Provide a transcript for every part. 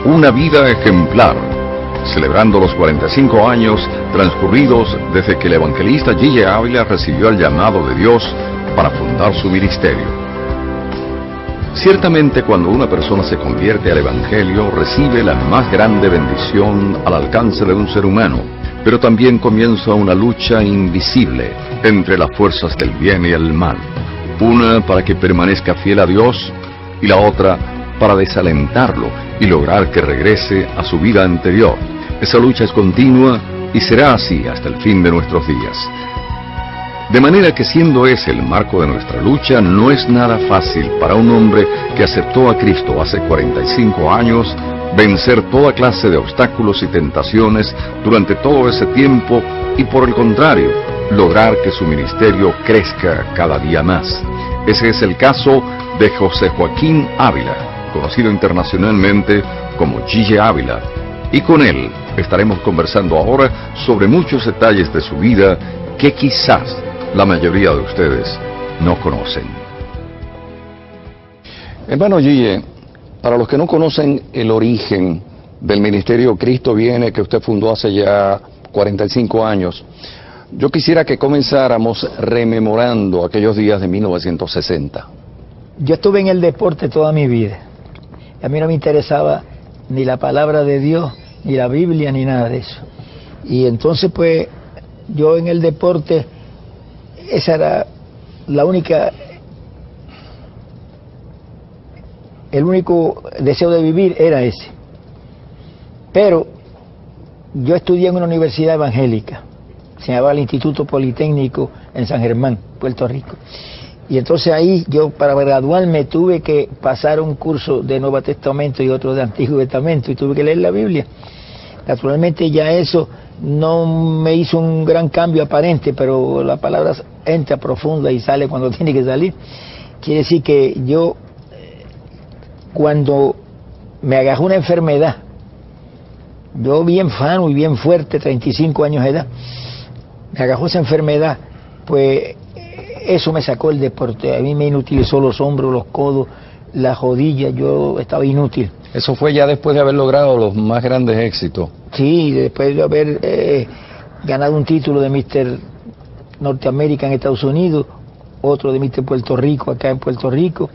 Una vida ejemplar, celebrando los 45 años transcurridos desde que el evangelista G.J. Ávila recibió el llamado de Dios para fundar su ministerio. Ciertamente, cuando una persona se convierte al Evangelio, recibe la más grande bendición al alcance de un ser humano, pero también comienza una lucha invisible entre las fuerzas del bien y el mal. Una para que permanezca fiel a Dios y la otra para desalentarlo y lograr que regrese a su vida anterior. Esa lucha es continua y será así hasta el fin de nuestros días. De manera que, siendo ese el marco de nuestra lucha, no es nada fácil para un hombre que aceptó a Cristo hace 45 años vencer toda clase de obstáculos y tentaciones durante todo ese tiempo y, por el contrario, lograr que su ministerio crezca cada día más. Ese es el caso de José Joaquín Ávila, conocido internacionalmente como G.J. Ávila, y con él estaremos conversando ahora sobre muchos detalles de su vida que quizás la mayoría de ustedes no conocen. Hermano G.J., para los que no conocen el origen del ministerio Cristo Viene, que usted fundó hace ya 45 años, yo quisiera que comenzáramos rememorando aquellos días de 1960. Yo estuve en el deporte toda mi vida. A mí no me interesaba ni la palabra de Dios, ni la Biblia, ni nada de eso. Y entonces, pues, yo en el deporte, esa era la única, el único deseo de vivir era ese. Pero yo estudié en una universidad evangélica, se llamaba el Instituto Politécnico en San Germán, Puerto Rico. Y entonces ahí yo, para graduarme, tuve que pasar un curso de Nuevo Testamento y otro de Antiguo Testamento, y tuve que leer la Biblia. Naturalmente ya eso no me hizo un gran cambio aparente, pero la palabra entra profunda y sale cuando tiene que salir. Quiere decir que yo, cuando me agarró una enfermedad, yo bien sano y bien fuerte, 35 años de edad, me agarró esa enfermedad, pues eso me sacó el deporte. A mí me inutilizó los hombros, los codos, las rodillas, yo estaba inútil. Eso fue ya después de haber logrado los más grandes éxitos. Sí, después de haber ganado un título de Mr. Norteamérica en Estados Unidos, otro de Mr. Puerto Rico acá en Puerto Rico,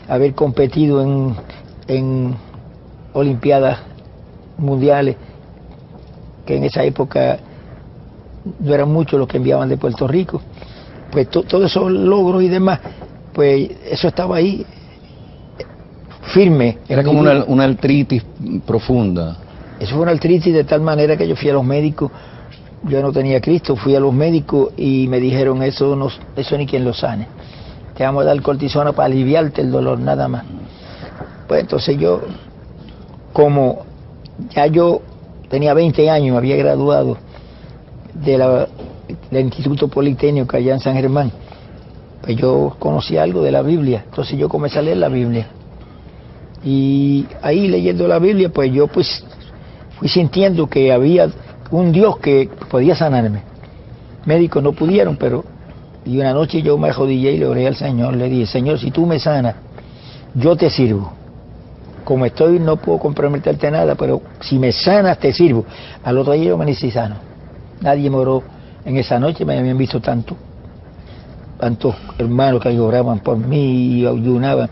haber competido en Olimpiadas Mundiales, que en esa época no eran muchos los que enviaban de Puerto Rico. Pues todos esos logros y demás, pues eso estaba ahí, firme. Era como una artritis profunda. Eso fue una artritis de tal manera que yo fui a los médicos, yo no tenía Cristo, fui a los médicos y me dijeron, eso ni quien lo sane. Te vamos a dar cortisona para aliviarte el dolor, nada más. Pues entonces yo, como ya yo tenía 20 años, me había graduado del Instituto Politécnico allá en San Germán, pues yo conocía algo de la Biblia, entonces yo comencé a leer la Biblia. Y ahí leyendo la Biblia, pues yo pues fui sintiendo que había un Dios que podía sanarme. Médicos no pudieron, pero y una noche yo me arrodillé y le oré al Señor, le dije, Señor, si tú me sanas, yo te sirvo. Como estoy no puedo comprometerte nada, pero si me sanas te sirvo. Al otro día yo me amanecí sano. Nadie me oró en esa noche, me habían visto tantos hermanos que oraban por mí y ayunaban.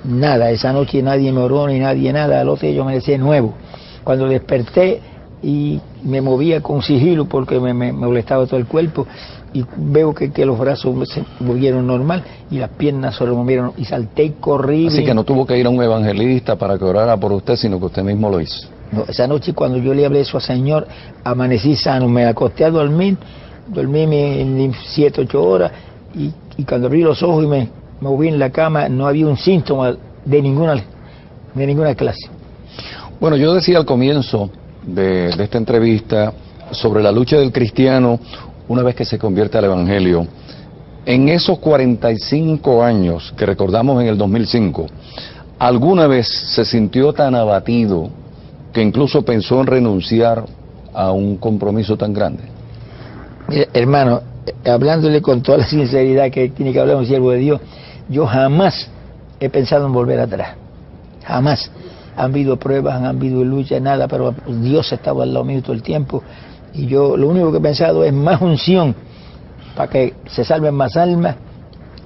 Nada, esa noche nadie me oró ni nadie nada. Al otro día yo amanecí nuevo. Cuando desperté y me movía con sigilo porque me molestaba todo el cuerpo, y veo que los brazos se movieron normal y las piernas se movieron y salté y corrí. Así que no tuvo que ir a un evangelista para que orara por usted, sino que usted mismo lo hizo. No, esa noche cuando yo le hablé eso al Señor, amanecí sano, me acosté a dormir, dormí 7, 8 horas y cuando abrí los ojos y me moví en la cama, no había un síntoma de ninguna clase. Bueno, yo decía al comienzo de esta entrevista sobre la lucha del cristiano una vez que se convierte al Evangelio. En esos 45 años que recordamos en el 2005, ¿alguna vez se sintió tan abatido que incluso pensó en renunciar a un compromiso tan grande? Mira, hermano, hablándole con toda la sinceridad que tiene que hablar un siervo de Dios, yo jamás he pensado en volver atrás, jamás. han habido pruebas, han habido luchas, nada, pero Dios estaba al lado mío todo el tiempo. Y yo lo único que he pensado es más unción, para que se salven más almas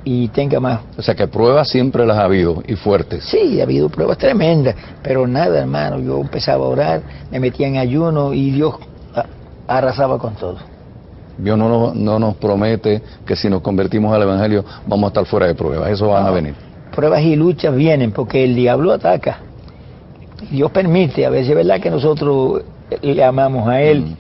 y tenga más. O sea que pruebas siempre las ha habido, y fuertes. Sí, ha habido pruebas tremendas, pero nada, hermano, yo empezaba a orar, me metía en ayuno y Dios arrasaba con todo. Dios no nos promete que si nos convertimos al Evangelio vamos a estar fuera de pruebas, eso van a venir. Pruebas y luchas vienen porque el diablo ataca. Dios permite, a veces es verdad que nosotros le amamos a Él.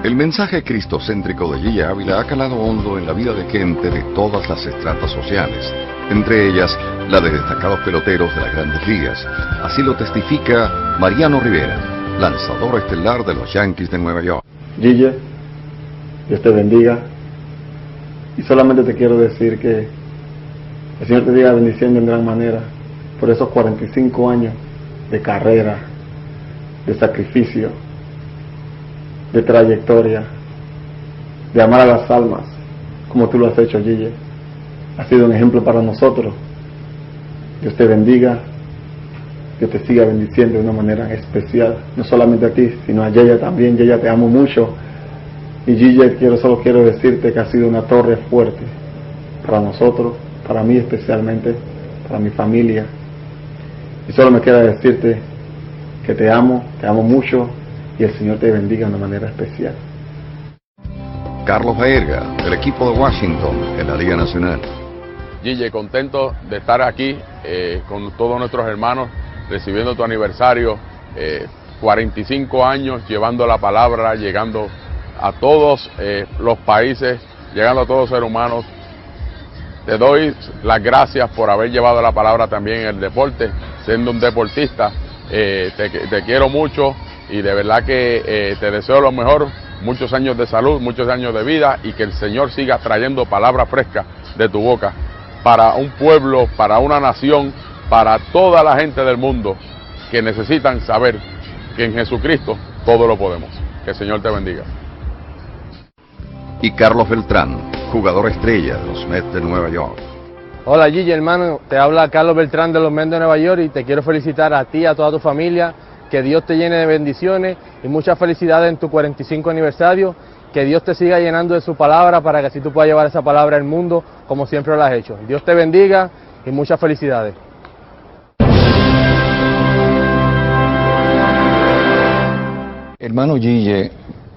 El mensaje cristocéntrico de Gille Ávila ha calado hondo en la vida de gente de todas las estratas sociales, entre ellas la de destacados peloteros de las Grandes Ligas. Así lo testifica Mariano Rivera, lanzador estelar de los Yankees de Nueva York. Gille, Dios te bendiga, y solamente te quiero decir que el Señor te diga bendiciendo en gran manera por esos 45 años de carrera, de sacrificio, de trayectoria, de amar a las almas, como tú lo has hecho, Gille. Has sido un ejemplo para nosotros. Dios te bendiga, Dios te siga bendiciendo de una manera especial, no solamente a ti, sino a Yeya también. Yeya, te amo mucho, y Gille, solo quiero decirte que ha sido una torre fuerte para nosotros, para mí especialmente, para mi familia, y solo me queda decirte que te amo mucho, y el Señor te bendiga de una manera especial. Carlos Baerga, del equipo de Washington en la Liga Nacional. Gille, contento de estar aquí con todos nuestros hermanos, recibiendo tu aniversario, 45 años llevando la palabra, llegando a todos los países, llegando a todos los seres humanos. Te doy las gracias por haber llevado la palabra también en el deporte, siendo un deportista. Te quiero mucho y de verdad que te deseo lo mejor, muchos años de salud, muchos años de vida, y que el Señor siga trayendo palabras frescas de tu boca para un pueblo, para una nación, para toda la gente del mundo que necesitan saber que en Jesucristo todo lo podemos. Que el Señor te bendiga. Y Carlos Beltrán, jugador estrella de los Mets de Nueva York. Hola Gille, hermano, te habla Carlos Beltrán de los Mets de Nueva York y te quiero felicitar a ti y a toda tu familia, que Dios te llene de bendiciones y muchas felicidades en tu 45 aniversario, que Dios te siga llenando de su palabra para que así tú puedas llevar esa palabra al mundo como siempre lo has hecho. Dios te bendiga y muchas felicidades. Hermano Gille,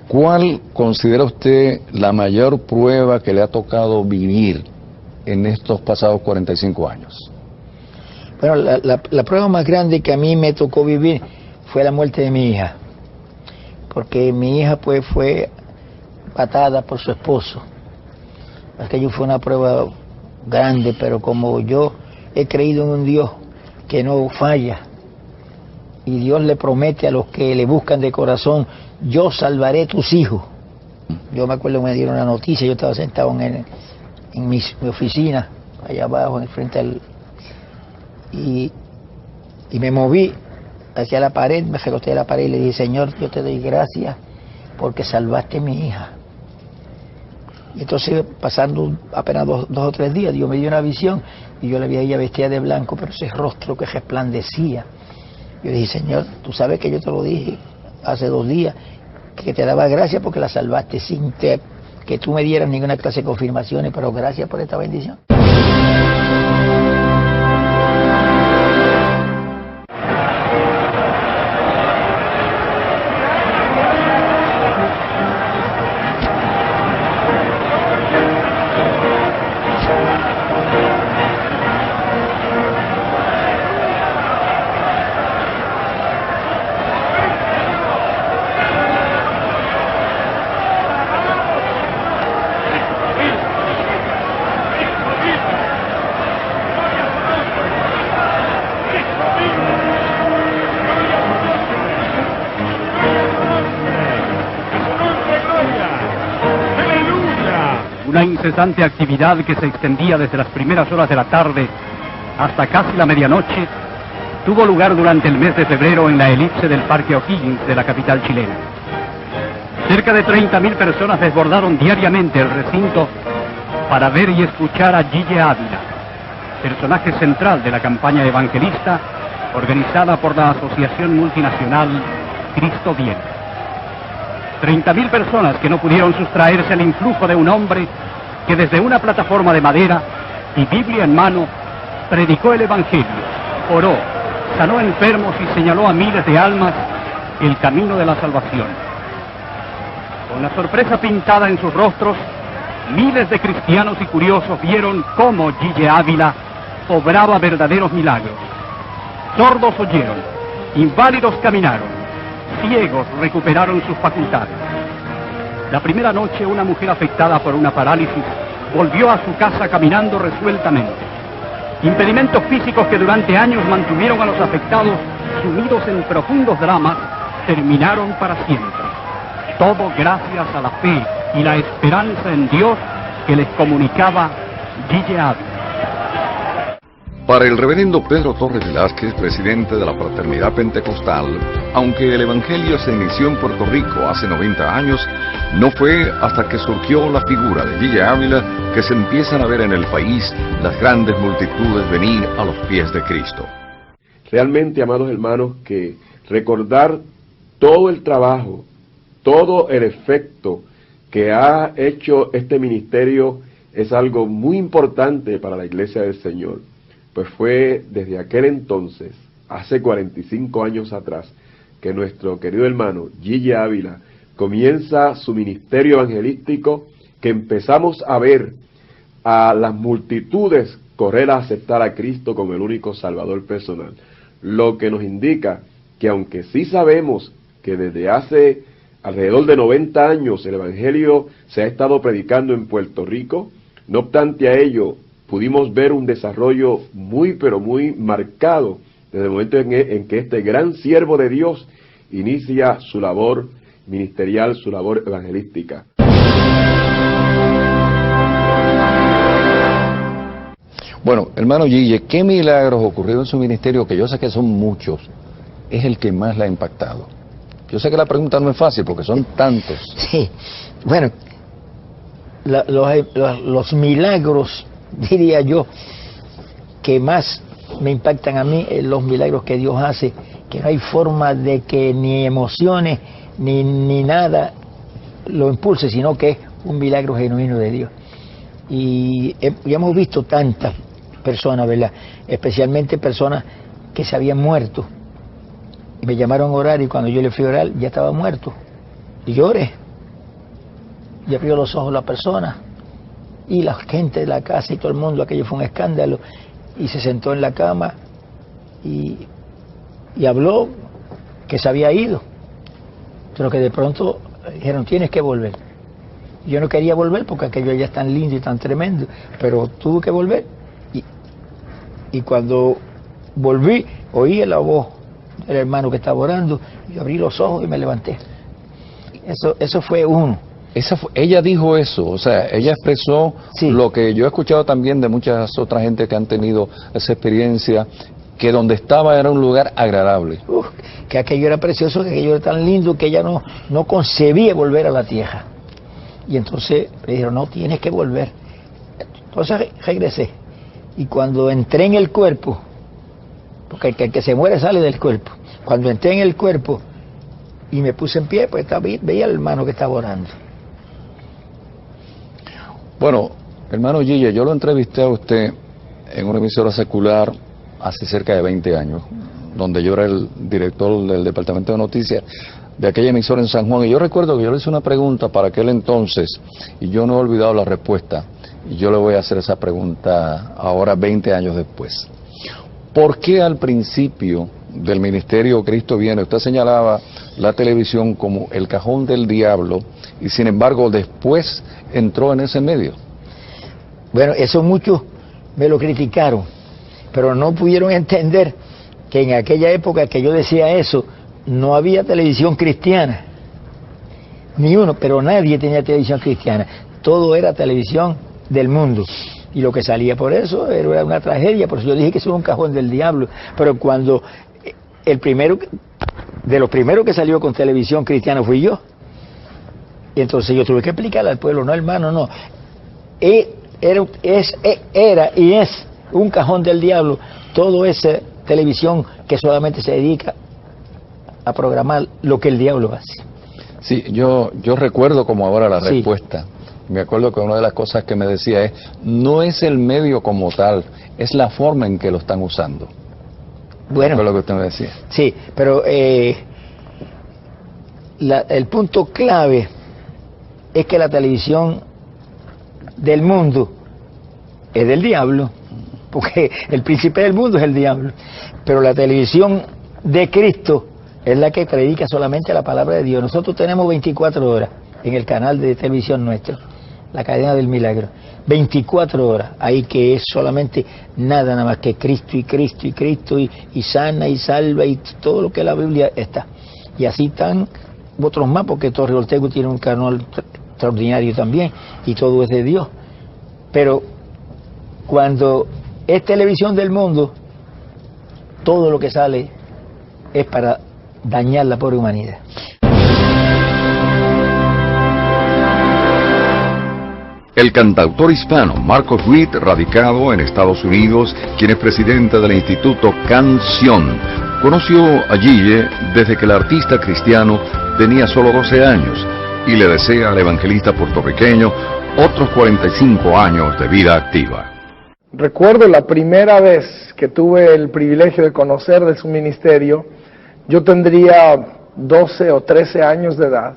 ¿cuál considera usted la mayor prueba que le ha tocado vivir en estos pasados 45 años? Bueno, la prueba más grande que a mí me tocó vivir fue la muerte de mi hija, porque mi hija pues fue matada por su esposo. Aquello fue una prueba grande, pero como yo he creído en un Dios que no falla, y Dios le promete a los que le buscan de corazón, yo salvaré tus hijos. Yo me acuerdo que me dieron la noticia, yo estaba sentado en mi oficina, allá abajo, en frente al... Y me moví hacia la pared, me recosté a la pared y le dije, Señor, yo te doy gracias porque salvaste a mi hija. Y entonces, pasando apenas dos o tres días, Dios me dio una visión y yo la vi a ella vestida de blanco, pero ese rostro que resplandecía. Yo dije, Señor, tú sabes que yo te lo dije hace 2 días, que te daba gracias porque la salvaste sin que tú me dieras ninguna clase de confirmaciones, pero gracias por esta bendición. Una incesante actividad que se extendía desde las primeras horas de la tarde hasta casi la medianoche tuvo lugar durante el mes de febrero en la elipse del Parque O'Higgins de la capital chilena. Cerca de 30.000 personas desbordaron diariamente el recinto para ver y escuchar a Gille Ávila, personaje central de la campaña evangelista organizada por la Asociación Multinacional Cristo Viene. 30.000 personas que no pudieron sustraerse al influjo de un hombre que desde una plataforma de madera y Biblia en mano predicó el Evangelio, oró, sanó enfermos y señaló a miles de almas el camino de la salvación. Con la sorpresa pintada en sus rostros, miles de cristianos y curiosos vieron cómo Gille Ávila obraba verdaderos milagros. Sordos oyeron, inválidos caminaron, ciegos recuperaron sus facultades. La primera noche, una mujer afectada por una parálisis volvió a su casa caminando resueltamente. Impedimentos físicos que durante años mantuvieron a los afectados sumidos en profundos dramas terminaron para siempre. Todo gracias a la fe y la esperanza en Dios que les comunicaba Gille Ávila. Para el reverendo Pedro Torres Velázquez, presidente de la Fraternidad Pentecostal, aunque el Evangelio se inició en Puerto Rico hace 90 años, no fue hasta que surgió la figura de Gille Ávila que se empiezan a ver en el país las grandes multitudes venir a los pies de Cristo. Realmente, amados hermanos, que recordar todo el trabajo, todo el efecto que ha hecho este ministerio es algo muy importante para la Iglesia del Señor. Pues fue desde aquel entonces, hace 45 años atrás, que nuestro querido hermano Gille Ávila comienza su ministerio evangelístico, que empezamos a ver a las multitudes correr a aceptar a Cristo como el único Salvador personal. Lo que nos indica que aunque sí sabemos que desde hace alrededor de 90 años el Evangelio se ha estado predicando en Puerto Rico, no obstante a ello, pudimos ver un desarrollo muy pero muy marcado desde el momento en que este gran siervo de Dios inicia su labor ministerial, su labor evangelística. Bueno, hermano Gille, ¿qué milagros ocurrieron en su ministerio, que yo sé que son muchos, es el que más le ha impactado? Yo sé que la pregunta no es fácil porque son tantos. Sí, bueno, los milagros, diría yo, que más me impactan a mí, los milagros que Dios hace, que no hay forma de que ni emociones ni nada lo impulse, sino que es un milagro genuino de Dios. Y ya hemos visto tantas personas, ¿verdad? Especialmente personas que se habían muerto. Y me llamaron a orar y cuando yo le fui a orar ya estaba muerto. Y lloré. Y abrió los ojos la persona. Y la gente de la casa y todo el mundo, aquello fue un escándalo. Y se sentó en la cama y habló que se había ido. Pero que de pronto dijeron, tienes que volver. Yo no quería volver porque aquello ya es tan lindo y tan tremendo, pero tuve que volver. Y cuando volví, oí la voz del hermano que estaba orando, y abrí los ojos y me levanté. Eso fue uno. Ella dijo eso, o sea, ella expresó sí. Lo que yo he escuchado también de muchas otras gente que han tenido esa experiencia, que donde estaba era un lugar agradable. Que aquello era precioso, que aquello era tan lindo que ella no concebía volver a la tierra. Y entonces le dijeron, no, tienes que volver. Entonces regresé. Y cuando entré en el cuerpo, porque el que se muere sale del cuerpo, cuando entré en el cuerpo y me puse en pie, pues veía al hermano que estaba orando. Bueno, hermano Gille, yo lo entrevisté a usted en una emisora secular hace cerca de 20 años, donde yo era el director del departamento de noticias de aquella emisora en San Juan, y yo recuerdo que yo le hice una pregunta para aquel entonces, y yo no he olvidado la respuesta, y yo le voy a hacer esa pregunta ahora 20 años después. ¿Por qué al principio del ministerio Cristo Viene usted señalaba la televisión como el cajón del diablo, y sin embargo después entró en ese medio? Bueno, eso muchos me lo criticaron, pero no pudieron entender que en aquella época que yo decía eso, no había televisión cristiana, ni uno, pero nadie tenía televisión cristiana, todo era televisión del mundo, y lo que salía por eso era una tragedia, por eso yo dije que eso era un cajón del diablo. Pero cuando de los primeros que salió con televisión cristiana fui yo, y entonces yo tuve que explicarle al pueblo, no hermano, no, era y es un cajón del diablo, todo esa televisión que solamente se dedica a programar lo que el diablo hace. Sí, yo recuerdo como ahora la Sí. respuesta. Me acuerdo que una de las cosas que me decía es, no es el medio como tal, es la forma en que lo están usando. Bueno, Fue lo que usted me decía. sí, pero el punto clave es que la televisión del mundo es del diablo, porque el príncipe del mundo es el diablo, pero la televisión de Cristo es la que predica solamente la palabra de Dios. Nosotros tenemos 24 horas en el canal de televisión nuestro, la cadena del milagro, 24 horas, ahí que es solamente nada más que Cristo y Cristo y Cristo y sana y salva y todo lo que la Biblia está. Y así están otros más, porque Torre Ortego tiene un canal extraordinario también y todo es de Dios. Pero cuando es televisión del mundo, todo lo que sale es para dañar la pobre humanidad. El cantautor hispano Marcos Witt, radicado en Estados Unidos, quien es presidente del Instituto Canción, conoció a Gille desde que el artista cristiano tenía solo 12 años y le desea al evangelista puertorriqueño otros 45 años de vida activa. Recuerdo la primera vez que tuve el privilegio de conocer de su ministerio, yo tendría 12 o 13 años de edad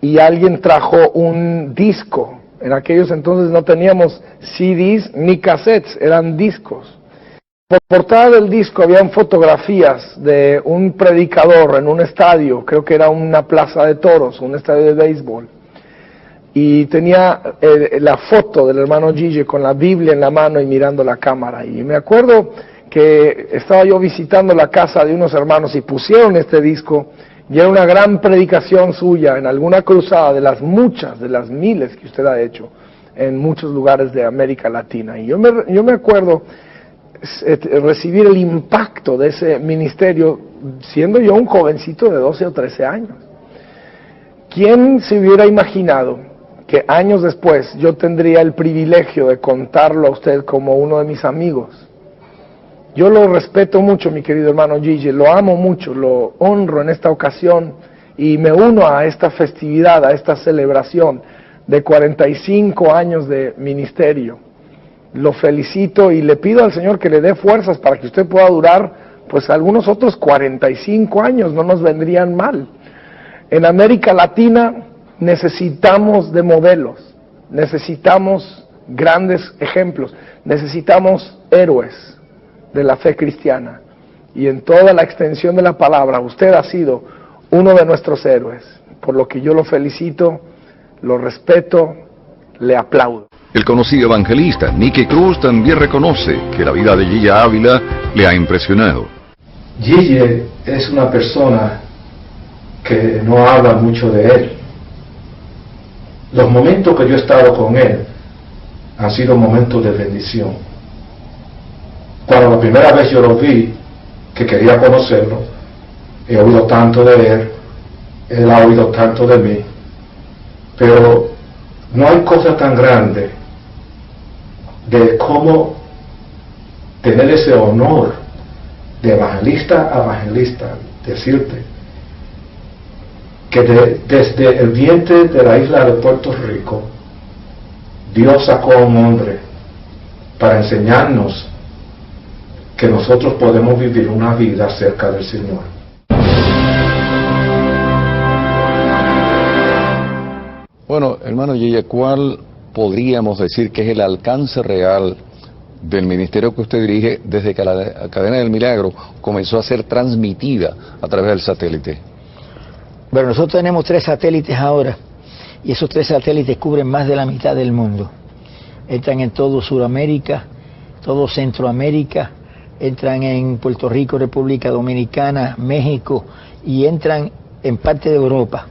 y alguien trajo un disco. En aquellos entonces no teníamos CDs ni cassettes, eran discos. Por portada del disco habían fotografías de un predicador en un estadio, creo que era una plaza de toros, un estadio de béisbol. Y tenía la foto del hermano Gille con la Biblia en la mano y mirando la cámara. Y me acuerdo que estaba yo visitando la casa de unos hermanos y pusieron este disco. Y era una gran predicación suya en alguna cruzada de las muchas, de las miles que usted ha hecho en muchos lugares de América Latina. Y yo me acuerdo recibir el impacto de ese ministerio siendo yo un jovencito de 12 o 13 años. ¿Quién se hubiera imaginado que años después yo tendría el privilegio de contarlo a usted como uno de mis amigos? Yo lo respeto mucho, mi querido hermano Gille, lo amo mucho, lo honro en esta ocasión y me uno a esta festividad, a esta celebración de 45 años de ministerio. Lo felicito y le pido al Señor que le dé fuerzas para que usted pueda durar, pues algunos otros 45 años, no nos vendrían mal. En América Latina necesitamos de modelos, necesitamos grandes ejemplos, necesitamos héroes de la fe cristiana, y en toda la extensión de la palabra usted ha sido uno de nuestros héroes, por lo que yo lo felicito, lo respeto, le aplaudo. El conocido evangelista Nicky Cruz también reconoce que la vida de Gille Ávila le ha impresionado. Gille es una persona que no habla mucho de él. Los momentos que yo he estado con él han sido momentos de bendición. Cuando la primera vez yo lo vi, que quería conocerlo, he oído tanto de él ha oído tanto de mí, pero no hay cosa tan grande de cómo tener ese honor de evangelista a evangelista, decirte que desde el vientre de la isla de Puerto Rico, Dios sacó a un hombre para enseñarnos que nosotros podemos vivir una vida cerca del Señor. Bueno, hermano Gille, ¿cuál podríamos decir que es el alcance real del ministerio que usted dirige desde que la cadena del milagro comenzó a ser transmitida a través del satélite? Bueno, nosotros tenemos 3 satélites ahora, y esos 3 satélites cubren más de la mitad del mundo. Entran en todo Sudamérica, todo Centroamérica, entran en Puerto Rico, República Dominicana, México, y entran en parte de Europa.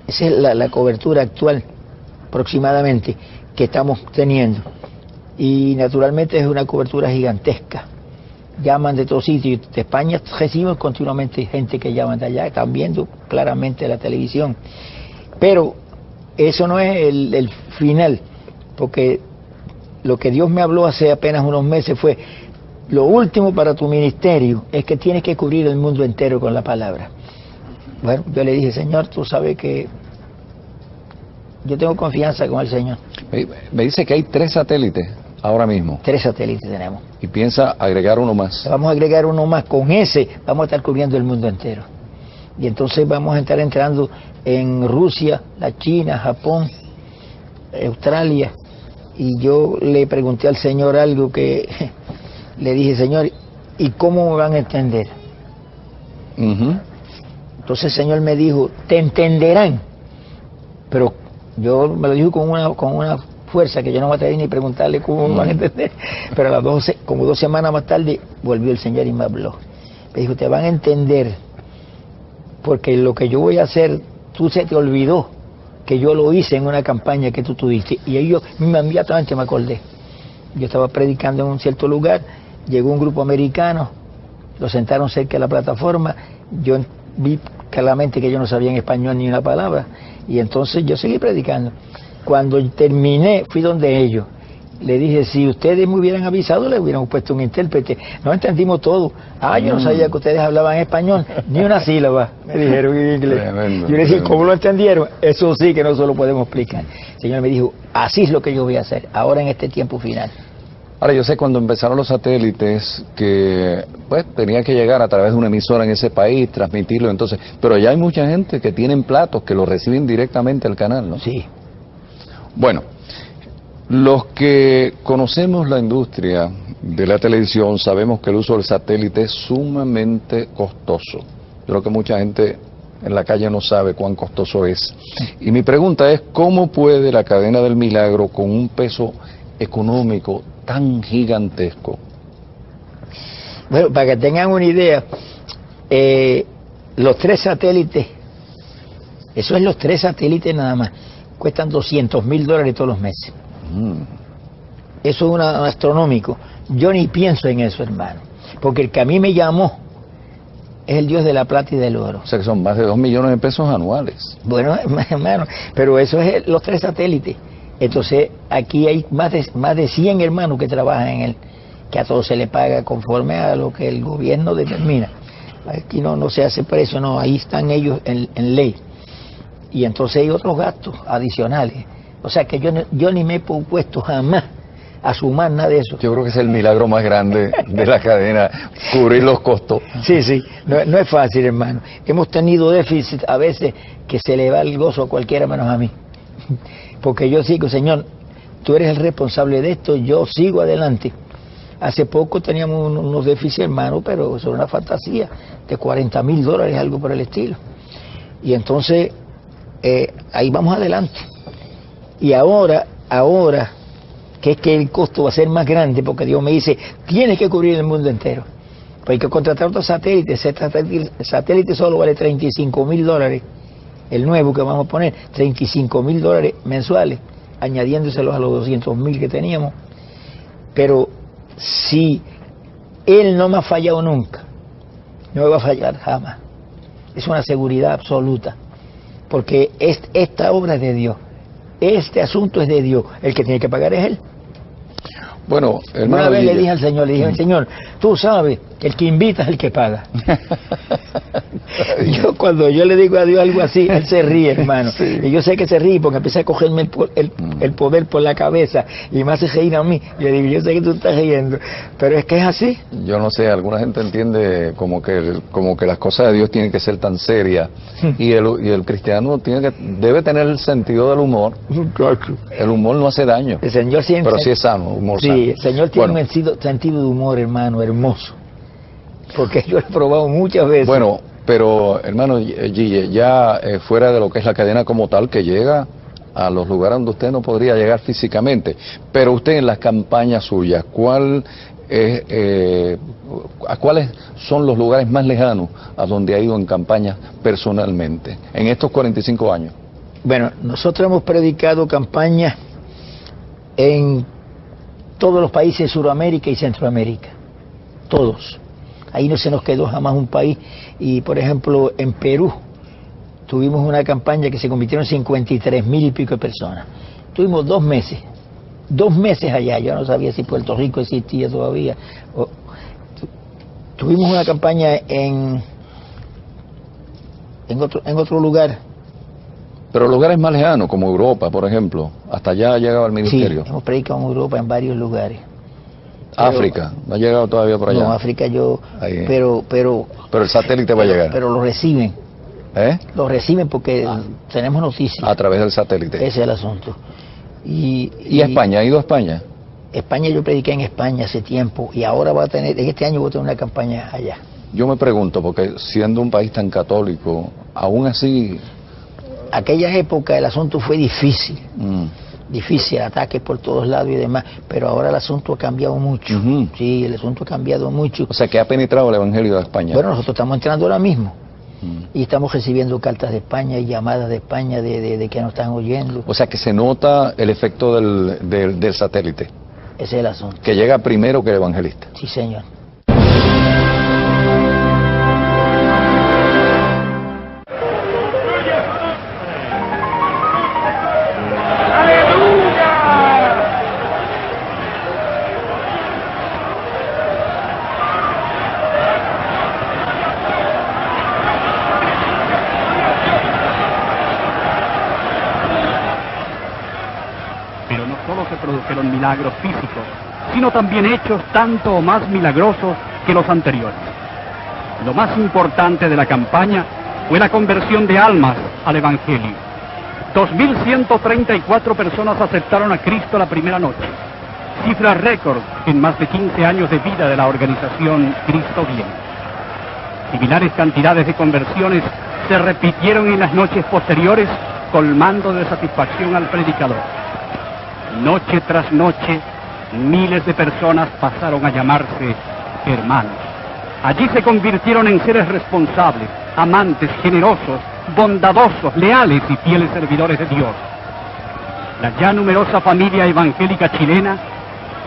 Esa es la cobertura actual, aproximadamente, que estamos teniendo. Y naturalmente es una cobertura gigantesca. Llaman de todos sitios. De España recibimos continuamente gente que llaman de allá, están viendo claramente la televisión. Pero eso no es el final, porque lo que Dios me habló hace apenas unos meses fue, lo último para tu ministerio es que tienes que cubrir el mundo entero con la palabra. Bueno, yo le dije, Señor, tú sabes que yo tengo confianza con el Señor. Me dice que hay 3 satélites ahora mismo. 3 satélites tenemos. Y piensa agregar uno más. Vamos a agregar uno más. Con ese vamos a estar cubriendo el mundo entero. Y entonces vamos a estar entrando en Rusia, la China, Japón, Australia. Y yo le pregunté al Señor algo que le dije, Señor, ¿y cómo me van a entender? Entonces el Señor me dijo, te entenderán. Pero yo me lo dijo con una fuerza que yo no me atreví ni preguntarle cómo me van a entender. Pero a las como 2 semanas más tarde volvió el Señor y me habló. Me dijo, te van a entender, porque lo que yo voy a hacer, tú se te olvidó que yo lo hice en una campaña que tú tuviste. Y ellos inmediatamente me acordé. Yo estaba predicando en un cierto lugar, llegó un grupo americano, lo sentaron cerca de la plataforma, yo vi claramente que ellos no sabían español ni una palabra, y entonces yo seguí predicando. Cuando terminé, fui donde ellos. Le dije, si ustedes me hubieran avisado, le hubieran puesto un intérprete. No entendimos todo. Yo no sabía que ustedes hablaban español, ni una sílaba, me dijeron en inglés. Tremendo, yo le dije, ¿cómo lo entendieron? Eso sí que no se lo podemos explicar. El Señor me dijo, así es lo que yo voy a hacer, ahora en este tiempo final. Ahora, yo sé cuando empezaron los satélites que pues tenía que llegar a través de una emisora en ese país, transmitirlo, entonces, pero ya hay mucha gente que tienen platos que lo reciben directamente al canal, ¿no? Sí. Bueno, los que conocemos la industria de la televisión sabemos que el uso del satélite es sumamente costoso. Yo creo que mucha gente en la calle no sabe cuán costoso es. Y mi pregunta es, ¿cómo puede la cadena del milagro, con un peso económico tan gigantesco? Bueno, para que tengan una idea, los 3 satélites, eso es los 3 satélites nada más, cuestan $200,000 todos los meses. Eso es un astronómico. Yo ni pienso en eso, hermano, porque el que a mí me llamó es el Dios de la plata y del oro. O sea que son más de 2 millones de pesos anuales. Bueno, hermano, pero eso es los 3 satélites. Entonces, aquí hay más de 100 hermanos que trabajan en él, que a todos se le paga conforme a lo que el gobierno determina. Aquí no se hace precio, no, ahí están ellos en ley. Y entonces hay otros gastos adicionales. O sea que yo ni me he propuesto jamás a sumar nada de eso. Yo creo que es el milagro más grande de la cadena, cubrir los costos. Sí, no es fácil, hermano. Hemos tenido déficit a veces que se le va el gozo a cualquiera menos a mí. Porque yo sigo, Señor, tú eres el responsable de esto, yo sigo adelante. Hace poco teníamos unos déficits, hermano, pero eso era una fantasía, de $40,000, algo por el estilo. Y entonces, ahí vamos adelante. Y ahora, que es que el costo va a ser más grande, porque Dios me dice, tienes que cubrir el mundo entero. Pues hay que contratar otros satélites, el satélite solo vale $35,000. El nuevo que vamos a poner, $35,000 mensuales, añadiéndoselos a los 200,000 que teníamos. Pero si Él no me ha fallado nunca, no me va a fallar jamás. Es una seguridad absoluta, porque esta obra es de Dios, este asunto es de Dios, el que tiene que pagar es Él. Bueno, hermano, una vez le dije al Señor, Señor, tú sabes que el que invita es el que paga. Cuando yo le digo a Dios algo así, Él se ríe, hermano. Sí. Y yo sé que se ríe porque empieza a cogerme el poder por la cabeza y me hace reír a mí. Y le digo, yo sé que tú estás riendo, pero es que es así. Yo no sé, alguna gente entiende como que las cosas de Dios tienen que ser tan serias y el cristiano debe tener el sentido del humor. El humor no hace daño, el Señor siempre, pero sí es sano, humor sano. Sí, el Señor tiene un sentido de humor, hermano, hermoso. Porque yo lo he probado muchas veces. Bueno, pero hermano Gille, ya fuera de lo que es la cadena como tal, que llega a los lugares donde usted no podría llegar físicamente, pero usted en las campañas suyas, ¿cuáles son los lugares más lejanos a donde ha ido en campañas personalmente, en estos 45 años? Bueno, nosotros hemos predicado campañas en todos los países de Sudamérica y Centroamérica, todos. Ahí no se nos quedó jamás un país. Y por ejemplo, en Perú tuvimos una campaña que se convirtieron en 53,000 y pico de personas. Tuvimos 2 meses 2 meses allá, yo no sabía si Puerto Rico existía todavía. Tuvimos una campaña en otro lugar. Pero lugares más lejanos, como Europa, por ejemplo, hasta allá ha llegado el ministerio. Sí, hemos predicado en Europa en varios lugares. África, ¿no ha llegado todavía por allá? No, África Ahí. pero el satélite va a llegar. Pero lo reciben. ¿Eh? Lo reciben porque tenemos noticias. A través del satélite. Ese es el asunto. ¿Y España? ¿Ha ido a España? España, yo prediqué en España hace tiempo y ahora en este año voy a tener una campaña allá. Yo me pregunto, porque siendo un país tan católico, aún así... Aquellas épocas el asunto fue difícil. Difícil, ataques por todos lados y demás, pero ahora el asunto ha cambiado mucho. Sí, el asunto ha cambiado mucho. O sea, que ha penetrado el Evangelio de España. Bueno, nosotros estamos entrando ahora mismo. Y estamos recibiendo cartas de España y llamadas de España de que nos están oyendo. O sea, que se nota el efecto del satélite. Ese es el asunto. Que llega primero que el evangelista. Sí, señor. Produjeron milagros físicos, sino también hechos tanto o más milagrosos que los anteriores. Lo más importante de la campaña fue la conversión de almas al Evangelio. 2.134 personas aceptaron a Cristo la primera noche, cifra récord en más de 15 años de vida de la organización Cristo Viene. Similares cantidades de conversiones se repitieron en las noches posteriores, colmando de satisfacción al predicador. Noche tras noche, miles de personas pasaron a llamarse hermanos. Allí se convirtieron en seres responsables, amantes, generosos, bondadosos, leales y fieles servidores de Dios. La ya numerosa familia evangélica chilena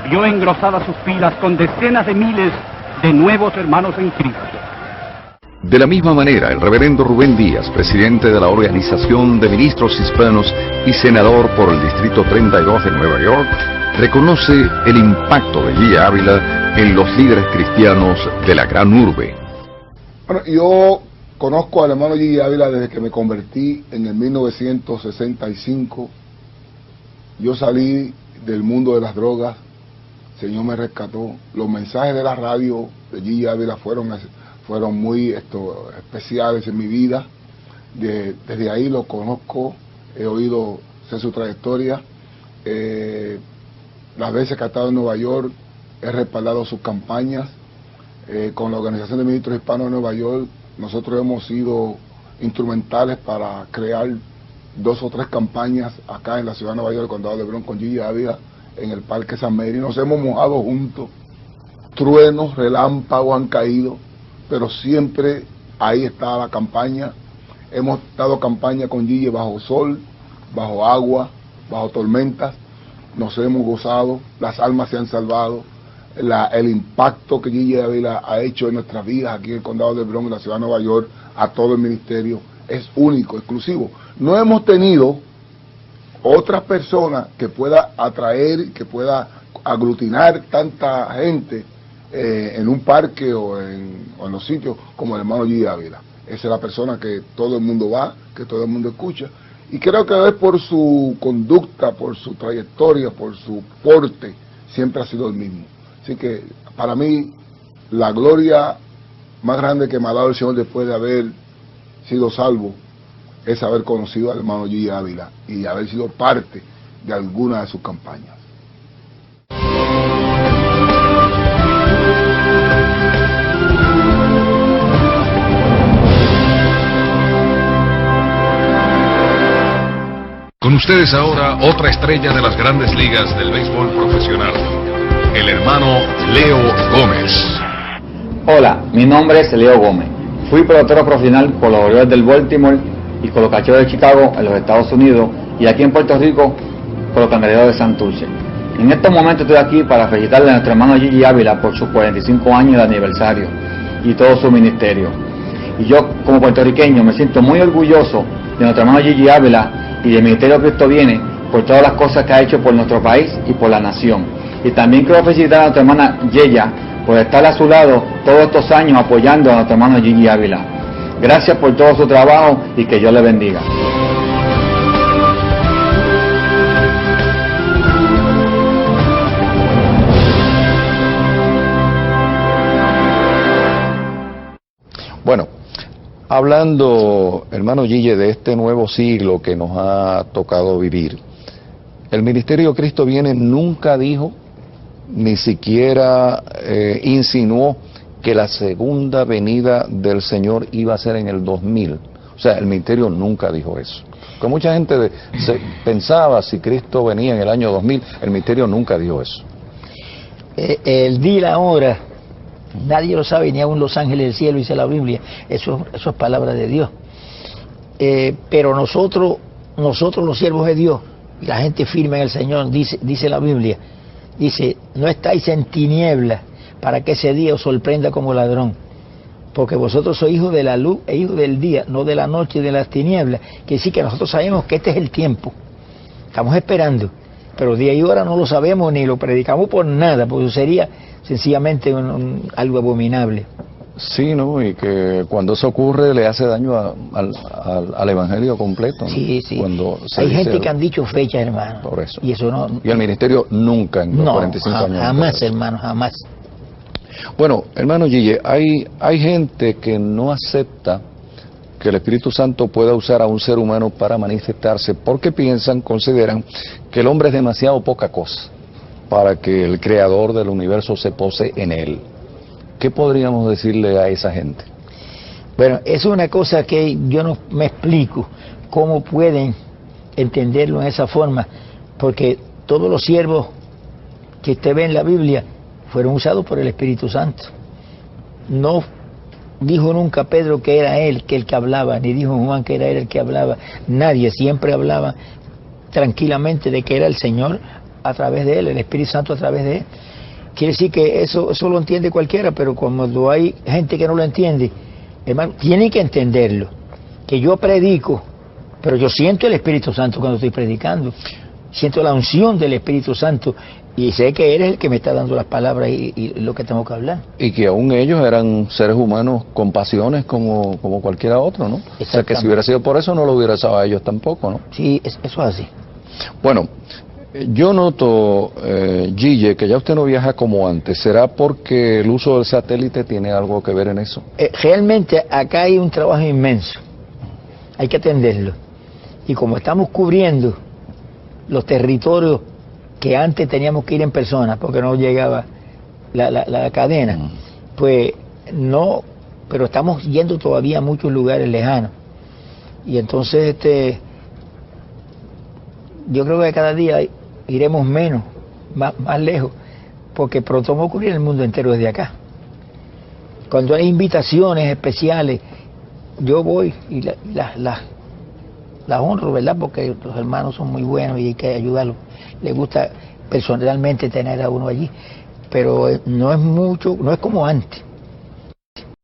vio engrosadas sus filas con decenas de miles de nuevos hermanos en Cristo. De la misma manera, el reverendo Rubén Díaz, presidente de la Organización de Ministros Hispanos y senador por el Distrito 32 de Nueva York, reconoce el impacto de Gigi Ávila en los líderes cristianos de la gran urbe. Bueno, yo conozco al hermano Gigi Ávila desde que me convertí en el 1965. Yo salí del mundo de las drogas, el Señor me rescató. Los mensajes de la radio de Gigi Ávila fueron muy especiales en mi vida. Desde ahí lo conozco, he oído su trayectoria. Las veces que ha estado en Nueva York, he respaldado sus campañas. Con la Organización de Ministros Hispanos de Nueva York, nosotros hemos sido instrumentales para crear 2 o 3 campañas acá en la ciudad de Nueva York, el condado de Bronx, con Gigi Ávila, en el Parque San Mary. Nos hemos mojado juntos. Truenos, relámpagos han caído, pero siempre ahí está la campaña. Hemos dado campaña con Gigi bajo sol, bajo agua, bajo tormentas. Nos hemos gozado, las almas se han salvado. El impacto que Gigi Ávila ha hecho en nuestras vidas aquí en el condado de Bronx, en la ciudad de Nueva York, a todo el ministerio, es único, exclusivo. No hemos tenido otras personas que pueda atraer, que pueda aglutinar tanta gente en un parque o en los sitios como el hermano Gigi Ávila. Esa es la persona que todo el mundo va, que todo el mundo escucha, y creo que es por su conducta, por su trayectoria, por su porte, siempre ha sido el mismo. Así que para mí la gloria más grande que me ha dado el Señor después de haber sido salvo es haber conocido al hermano Gigi Ávila y haber sido parte de alguna de sus campañas. Con ustedes ahora otra estrella de las grandes ligas del béisbol profesional, el hermano Leo Gómez. Hola, mi nombre es Leo Gómez. Fui pelotero profesional por los Orioles del Baltimore y con los Cachorros de Chicago en los Estados Unidos, y aquí en Puerto Rico por los Cangrejeros de Santurce. En estos momentos estoy aquí para felicitarle a nuestro hermano Gigi Ávila por sus 45 años de aniversario y todo su ministerio. Y yo, como puertorriqueño, me siento muy orgulloso de nuestro hermano Gigi Ávila y del Ministerio Cristo Viene por todas las cosas que ha hecho por nuestro país y por la nación. Y también quiero felicitar a nuestra hermana Yeya por estar a su lado todos estos años apoyando a nuestro hermano Gigi Ávila. Gracias por todo su trabajo y que Dios le bendiga. Bueno, hablando, hermano Gille, de este nuevo siglo que nos ha tocado vivir, el Ministerio de Cristo Viene nunca dijo, ni siquiera insinuó que la segunda venida del Señor iba a ser en el 2000. O sea, el ministerio nunca dijo eso. Porque mucha gente pensaba si Cristo venía en el año 2000, el ministerio nunca dijo eso. El día y la hora, nadie lo sabe, ni aún los ángeles del cielo, dice la Biblia. Eso es palabra de Dios. Pero nosotros los siervos de Dios, y la gente firme en el Señor, dice la Biblia, dice, no estáis en tinieblas para que ese día os sorprenda como ladrón, porque vosotros sois hijos de la luz e hijos del día, no de la noche y de las tinieblas. Quiere decir que nosotros sabemos que este es el tiempo, estamos esperando, pero día y hora no lo sabemos ni lo predicamos por nada, porque eso sería sencillamente algo abominable. Sí, ¿no? Y que cuando eso ocurre le hace daño al evangelio completo, ¿no? Sí. Cuando hay gente que han dicho fechas, hermano. Por eso. Y eso no. Y el ministerio nunca en los 45 años. Jamás, hermano, jamás. Bueno, hermano Gille, hay gente que no acepta que el Espíritu Santo pueda usar a un ser humano para manifestarse porque consideran que el hombre es demasiado poca cosa para que el creador del universo se pose en él. ¿Qué podríamos decirle a esa gente? Bueno, es una cosa que yo no me explico cómo pueden entenderlo en esa forma, porque todos los siervos que usted ve en la Biblia fueron usados por el Espíritu Santo. No dijo nunca Pedro que era él que el que hablaba, ni dijo Juan que era él el que hablaba. Nadie, siempre hablaba tranquilamente de que era el Señor a través de él, el Espíritu Santo a través de él. Quiere decir que eso lo entiende cualquiera, pero cuando hay gente que no lo entiende, hermano, tienen que entenderlo. Que yo predico, pero yo siento el Espíritu Santo cuando estoy predicando. Siento la unción del Espíritu Santo y sé que eres el que me está dando las palabras y lo que tengo que hablar. Y que aún ellos eran seres humanos con pasiones como cualquiera otro, ¿no? O sea, que si hubiera sido por eso no lo hubiera usado a ellos tampoco, ¿no? Sí, eso es así. Bueno, yo noto, Gille, que ya usted no viaja como antes. ¿Será porque el uso del satélite tiene algo que ver en eso? Realmente acá hay un trabajo inmenso. Hay que atenderlo. Y como estamos cubriendo los territorios que antes teníamos que ir en persona porque no llegaba la cadena, pues no, pero estamos yendo todavía a muchos lugares lejanos. Y entonces yo creo que cada día iremos menos, más lejos, porque pronto va a ocurrir en el mundo entero desde acá. Cuando hay invitaciones especiales, yo voy y las honro, ¿verdad? Porque los hermanos son muy buenos y hay que ayudarlos. Les gusta personalmente tener a uno allí, pero no es mucho, no es como antes.